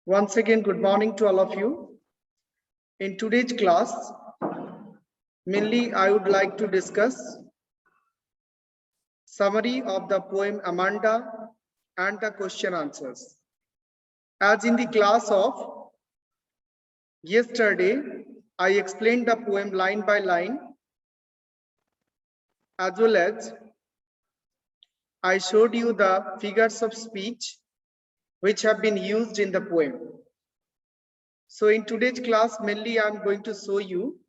Once again, good morning to all of you. In today's class, mainly I would like to discuss summary of the poem Amanda and the question answers. As in the class of yesterday, I explained the poem line by line, as well as I showed you the figures of speech which have been used in the poem. So in today's class, mainly I am going to show you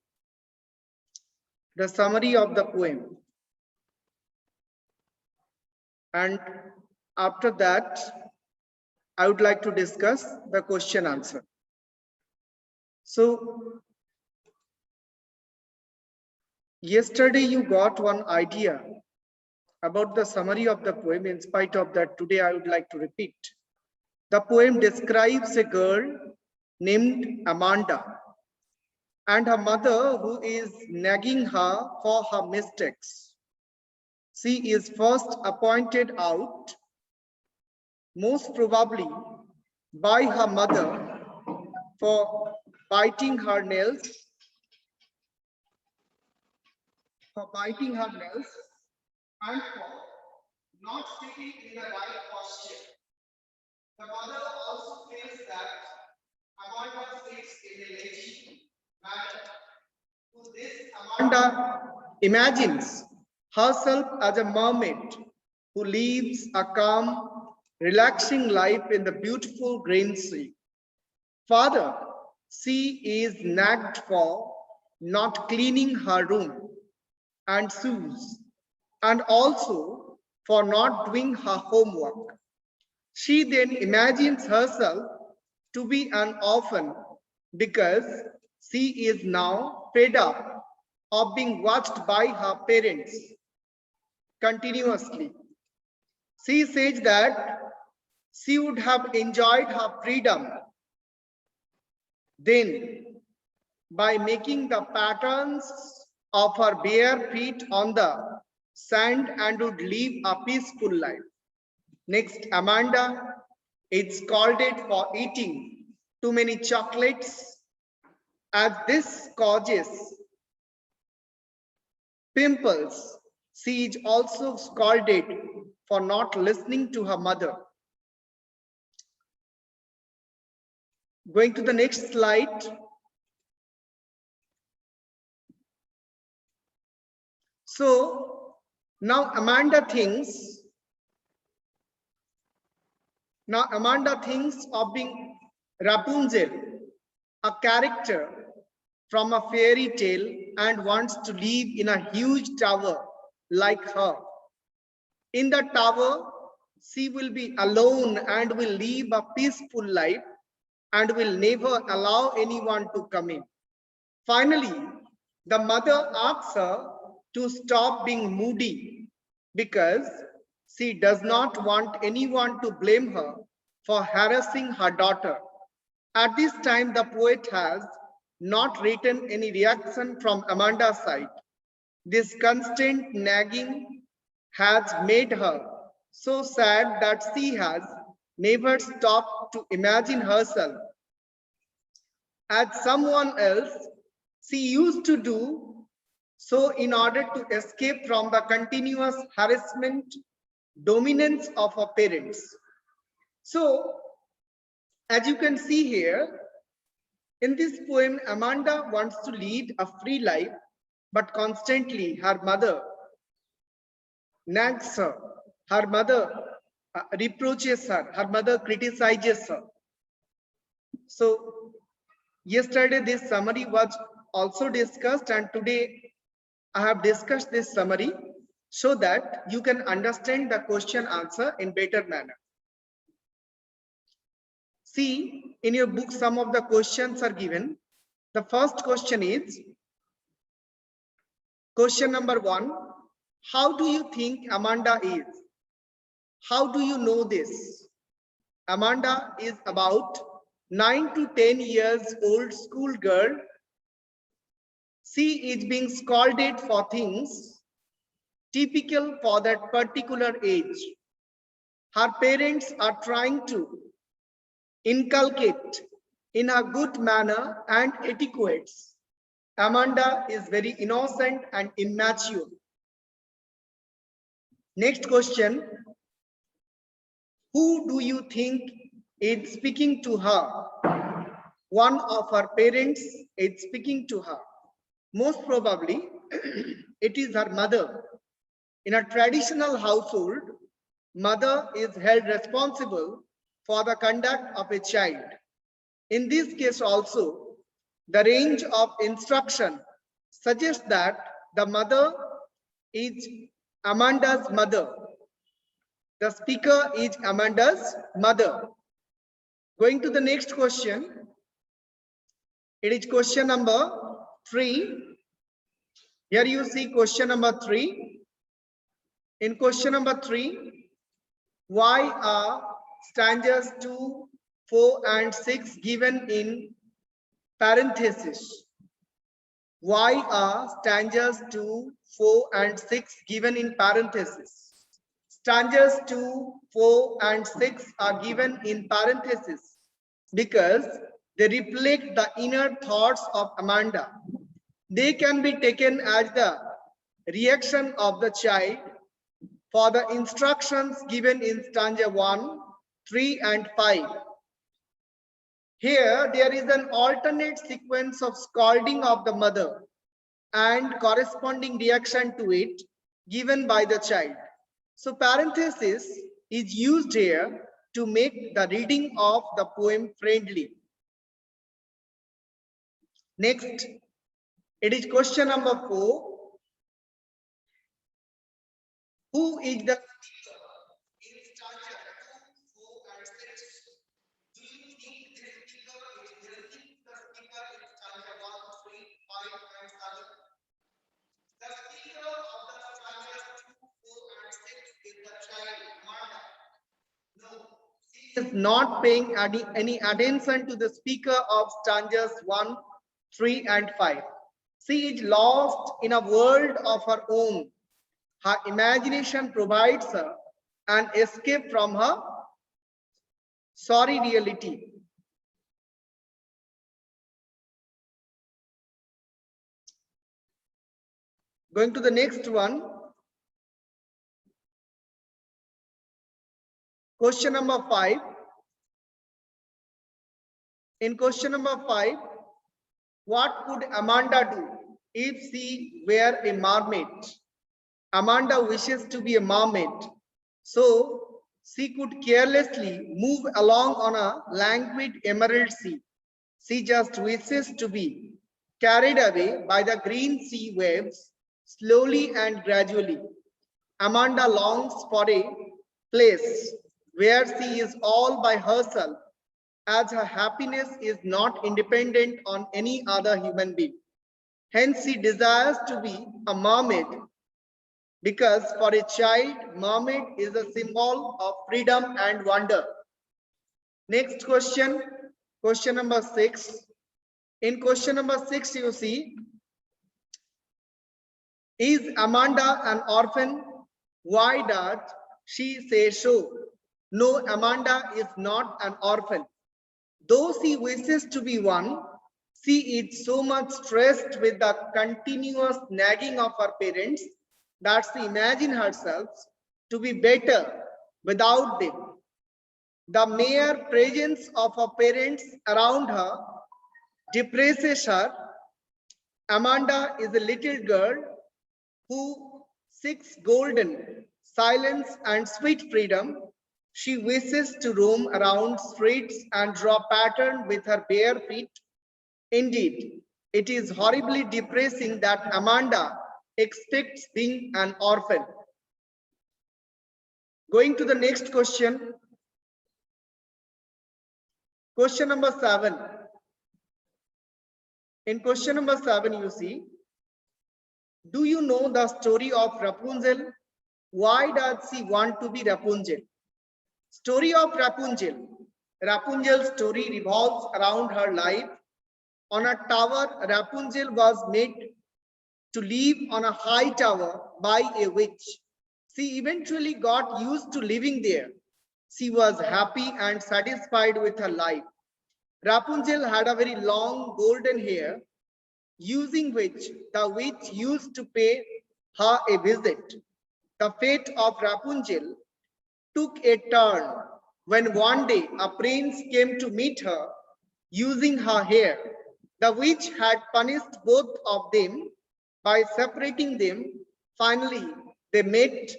the summary of the poem. And after that, I would like to discuss the question answer. So yesterday you got one idea about the summary of the poem. In spite of that, today I would like to repeat. The poem describes a girl named Amanda and her mother who is nagging her for her mistakes. She is first appointed out, most probably by her mother, for biting her nails, and for not sitting in the right posture. The mother also feels that Amanda sits in a lazy manner. To this, Amanda imagines herself as a mermaid who lives a calm, relaxing life in the beautiful green sea. Further, she is nagged for not cleaning her room and shoes, and also for not doing her homework. She then imagines herself to be an orphan because she is now fed up of being watched by her parents continuously. She says that she would have enjoyed her freedom then by making the patterns of her bare feet on the sand and would live a peaceful life. Next, Amanda is scolded for eating too many chocolates, as this causes pimples. She is also scolded for not listening to her mother. Going to the next slide. So now Amanda thinks of being Rapunzel, a character from a fairy tale, and wants to live in a huge tower like her. In the tower, she will be alone and will live a peaceful life and will never allow anyone to come in. Finally, the mother asks her to stop being moody because she does not want anyone to blame her for harassing her daughter. At this time, the poet has not written any reaction from Amanda's side. This constant nagging has made her so sad that she has never stopped to imagine herself as someone else. She used to do so in order to escape from the continuous harassment, dominance of her parents. So, as you can see here, in this poem, Amanda wants to lead a free life, but constantly her mother nags her, her mother reproaches her, her mother criticizes her. So, yesterday this summary was also discussed, and today I have discussed this summary so that you can understand the question answer in better manner. See, in your book, some of the questions are given. The first question is, question number 1, how do you think Amanda is? How do you know this? Amanda is about 9 to 10 years old school girl. She is being scolded for things typical for that particular age. Her parents are trying to inculcate in a good manner and etiquettes. Amanda is very innocent and immature. Next question. Who do you think is speaking to her? One of her parents is speaking to her. Most probably, it is her mother. In a traditional household, mother is held responsible for the conduct of a child. In this case also, the range of instruction suggests that the mother is Amanda's mother. The speaker is Amanda's mother. Going to the next question. It is question number 3. Here you see question number 3. In question number 3, why are stanzas 2, 4, and 6 given in parenthesis? Why are stanzas 2, 4, and 6 given in parenthesis? Stanzas 2, 4, and 6 are given in parenthesis because they reflect the inner thoughts of Amanda. They can be taken as the reaction of the child for the instructions given in stanza 1, 3, and 5. Here, there is an alternate sequence of scolding of the mother and corresponding reaction to it given by the child. So parenthesis is used here to make the reading of the poem friendly. Next, it is question number 4. Who is the speaker in stanza 2, 4, and 6? Do you think this speaker is listening to the speaker in stanza 1, 3, 5, and 7? The speaker of the stanzas 2, 4, and 6 is the child, Amanda. No, she is not paying any attention to the speaker of stanzas 1, 3, and 5. She is lost in a world of her own. Her imagination provides her an escape from her sorry reality. Going to the next one. Question number 5. In question number 5, what would Amanda do if she were a mermaid? Amanda wishes to be a mermaid, so she could carelessly move along on a languid emerald sea. She just wishes to be carried away by the green sea waves slowly and gradually. Amanda longs for a place where she is all by herself, as her happiness is not independent on any other human being. Hence, she desires to be a mermaid, because for a child, mermaid is a symbol of freedom and wonder. Next question, question number 6. In question number 6, you see, is Amanda an orphan? Why does she say so? No, Amanda is not an orphan. Though she wishes to be one, she is so much stressed with the continuous nagging of her parents that she imagines herself to be better without them. The mere presence of her parents around her depresses her. Amanda is a little girl who seeks golden silence and sweet freedom. She wishes to roam around streets and draw pattern with her bare feet. Indeed, it is horribly depressing that Amanda expects being an orphan. Going to the next question. Question number 7. In question number 7, you see, do you know the story of Rapunzel? Why does she want to be Rapunzel? Story of Rapunzel. Rapunzel's story revolves around her life. On a tower, Rapunzel was made to live on a high tower by a witch. She eventually got used to living there. she was happy and satisfied with her life. Rapunzel had a very long golden hair, using which the witch used to pay her a visit. The fate of Rapunzel took a turn when one day a prince came to meet her using her hair. The witch had punished both of them by separating them. Finally, they met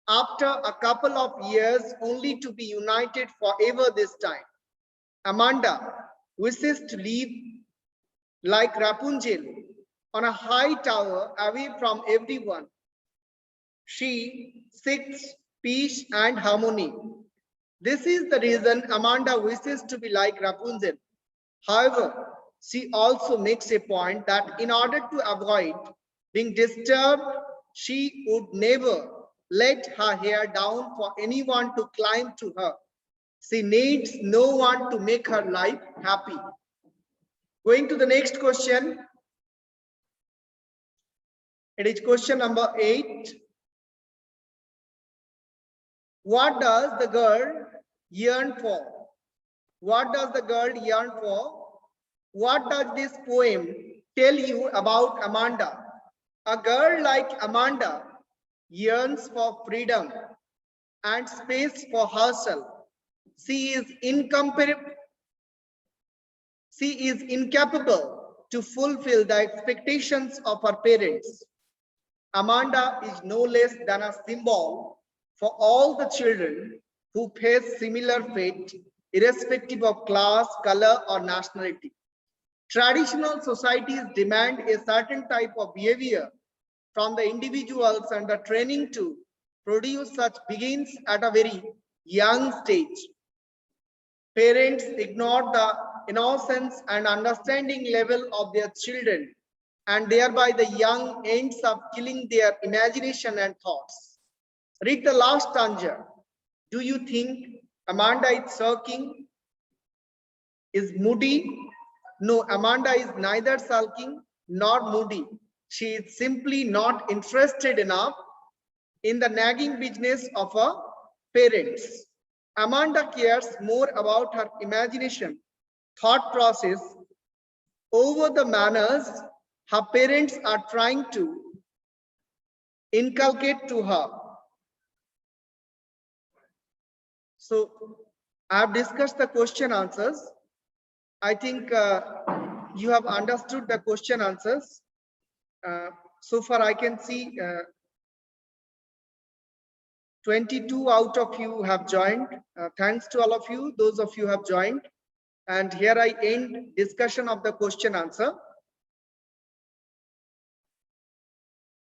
after a couple of years, only to be united forever this time. Amanda wishes to live like Rapunzel on a high tower away from everyone. She seeks peace and harmony. This is the reason Amanda wishes to be like Rapunzel. However, she also makes a point that in order to avoid being disturbed, she would never let her hair down for anyone to climb to her. She needs no one to make her life happy. Going to the next question. It is question number 8. What does the girl yearn for? What does the girl yearn for? What does this poem tell you about Amanda? A girl like Amanda yearns for freedom and space for herself. She is incapable to fulfill the expectations of her parents. Amanda is no less than a symbol for all the children who face similar fate, irrespective of class, color, or nationality. Traditional societies demand a certain type of behavior from the individuals, and the training to produce such begins at a very young stage. Parents ignore the innocence and understanding level of their children, and thereby the young ends up killing their imagination and thoughts. Read the last stanza. Do you think Amanda is sulking? Is moody? No, Amanda is neither sulking nor moody. She is simply not interested enough in the nagging business of her parents. Amanda cares more about her imagination, thought process over the manners her parents are trying to inculcate to her. So I have discussed the question answers. I think you have understood the question answers. So far I can see 22 out of you have joined. Thanks to all of you, those of you have joined. And here I end discussion of the question answer.